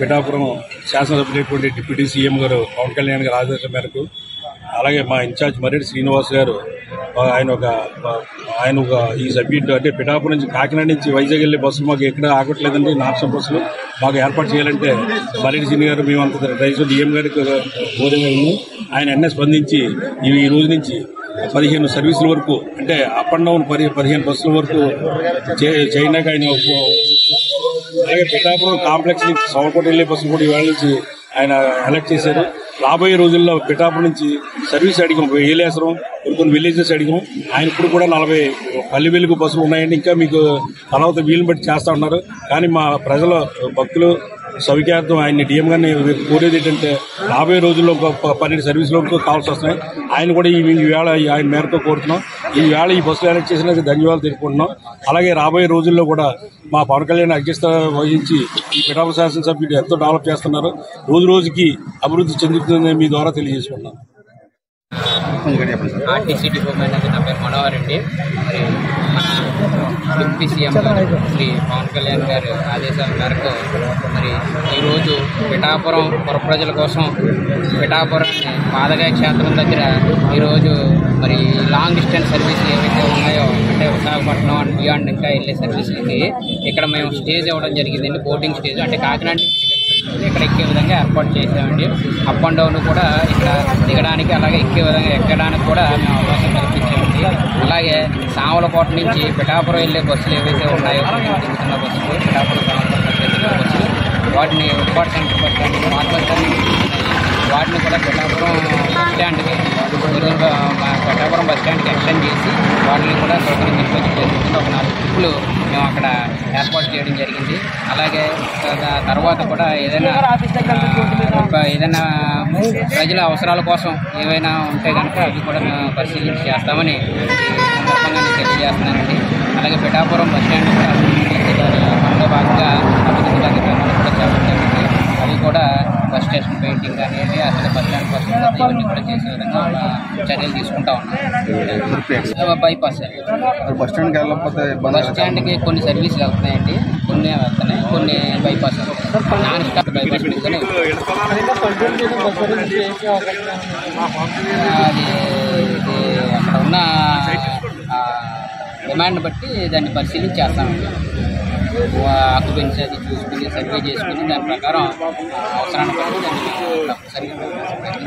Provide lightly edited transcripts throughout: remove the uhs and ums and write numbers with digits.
Pithapuram శాసనసభ్యులైనటువంటి deputy CM గారు పవన్ కళ్యాణ్ గారి ఆదేశాల మేరకు, అలాగే మా ఇన్ఛార్జ్ మర్రెడ్డి శ్రీనివాస్ గారు ఆయన ఒక ఈ సబ్జెక్టు అంటే పిఠాపురం నుంచి కాకినాడ నుంచి వైజాగ్ వెళ్ళే బస్సులు మాకు ఎక్కడ ఆగట్లేదండి. నార్సం బస్సులు మాకు ఏర్పాటు చేయాలంటే మర్రెడ్డి శ్రీని గారు మేమంత రైతు డిఎం గారికి బోధన ఆయన అన్నీ స్పందించి ఈ రోజు నుంచి 15 సర్వీసుల వరకు అంటే అప్ అండ్ డౌన్ 15 బస్సుల వరకు చైనాకి ఆయన అలాగే పిఠాపురం కాంప్లెక్స్ నుంచి సవరకోట వెళ్ళే బస్సులు కూడా ఇవాళ నుంచి ఆయన ఎలక్ట్ చేశారు. రాబోయే రోజుల్లో పిఠాపురం నుంచి సర్వీస్ అడిగాం, ఏలేశ్వరం కొన్ని విలేజెస్ అడిగాం. ఆయన ఇప్పుడు కూడా 40 పల్లి వెలుగు బస్సులు ఉన్నాయండి. ఇంకా మీకు తర్వాత వీలుని బట్టి చేస్తూ ఉన్నారు. కానీ మా ప్రజల భక్తులు సౌఖ్యార్థం ఆయన్ని డిఎం గారిని కోరేది ఏంటంటే రాబోయే రోజుల్లో 12 సర్వీసులకు కావాల్సి వస్తున్నాయి. ఆయన కూడా ఈ వేళ ఆయన మేరకు కోరుతున్నాం. ఈ వేళ ఈ బస్సులు ఎలక్ట్ చేసినందుకు ధన్యవాదాలు తెలుపుకుంటున్నాం. అలాగే రాబోయే రోజుల్లో కూడా మా పవన్ కళ్యాణ్ అధ్యక్షత వహించి ఈ పిఠాపురం శాసనసభ్యుడు ఎంతో డెవలప్ చేస్తున్నారు. రోజు రోజుకి అభివృద్ధి చెందుతుందని మీ ద్వారా తెలియజేసుకుంటున్నాం. ఆర్టీసీ డిపో మేనేజర్ నా పేరు మనోహర్ రెడ్డి. మరి మన డిప్యూటీ సీఎం గారు శ్రీ పవన్ కళ్యాణ్ గారు ఆదేశాల మేరకు మరి ఈరోజు పిఠాపురం పుర ప్రజల కోసం పిఠాపురాన్ని మాదగాయ క్షేత్రం దగ్గర ఈరోజు మరి లాంగ్ డిస్టెన్స్ సర్వీసులు ఏవైతే ఉన్నాయో అంటే విశాఖపట్నం అండ్ బియాండ్ ఇంకా వెళ్ళే సర్వీసులకి ఇక్కడ మేము స్టేజ్ ఇవ్వడం జరిగిందండి. బోటింగ్ స్టేజ్ అంటే కాకినాడ ఇక్కడ ఎక్కే విధంగా ఏర్పాటు చేసామండి. అప్ అండ్ డౌన్ కూడా ఇక్కడ దిగడానికి అలాగే ఎక్కే విధంగా ఎక్కడానికి కూడా మేము అవకాశం కల్పించామండి. అలాగే సామలకోట నుంచి పిఠాపురం వెళ్ళే బస్సులు ఏవైతే ఉన్నాయో దిగుతున్న బస్సులు పిఠాపురం సామలకోట బస్సులు వాటిని Uppada centre bus stand smart bus stand వాటిని కూడా పిఠాపురం బస్ స్టాండ్కి పిఠాపురం బస్ స్టాండ్కి ఎక్స్టెండ్ చేసి వాటిని కూడా సౌకర్యం జరుగుతుంది. ఒక 4 ట్రిప్పులు మేము అక్కడ ఏర్పాటు చేయడం జరిగింది. అలాగే తర్వాత కూడా ఏదైనా ప్రజల అవసరాల కోసం ఏవైనా ఉంటే కనుక అవి కూడా మేము పరిశీలించి చేస్తామని సందర్భంగా నేను తెలియజేస్తున్నానండి. అలాగే పిఠాపురం బస్ స్టాండ్ కూడా మనలో భాగంగా అభివృద్ధి కార్యక్రమాలు కూడా చేపట్టామండి. అవి కూడా బస్ స్టేషన్ పెయింటింగ్ అనేది అసలు బస్ స్టాండ్ బస్సు ఇవన్నీ కూడా చేసే విధంగా చర్యలు తీసుకుంటా ఉన్నాం. బైపాస్ బస్ స్టాండ్కి వెళ్ళకపోతే బస్ స్టాండ్కి కొన్ని సర్వీసులు వెళ్తున్నాయండి, కొన్ని వెళ్తున్నాయి, కొన్ని బైపాస్ నాన్ స్టాప్ బైపాస్ మీదనే అది అక్కడ ఉన్న డిమాండ్ బట్టి దాన్ని పరిశీలించి చేస్తామండి. ఆక్యుపెన్సీ అది చూసుకుని సర్వే చేసుకుని దాని ప్రకారం అవసరాన్ని బట్టి దాన్ని తప్పనిసరిగా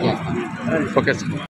చేస్తాం. Okay sir.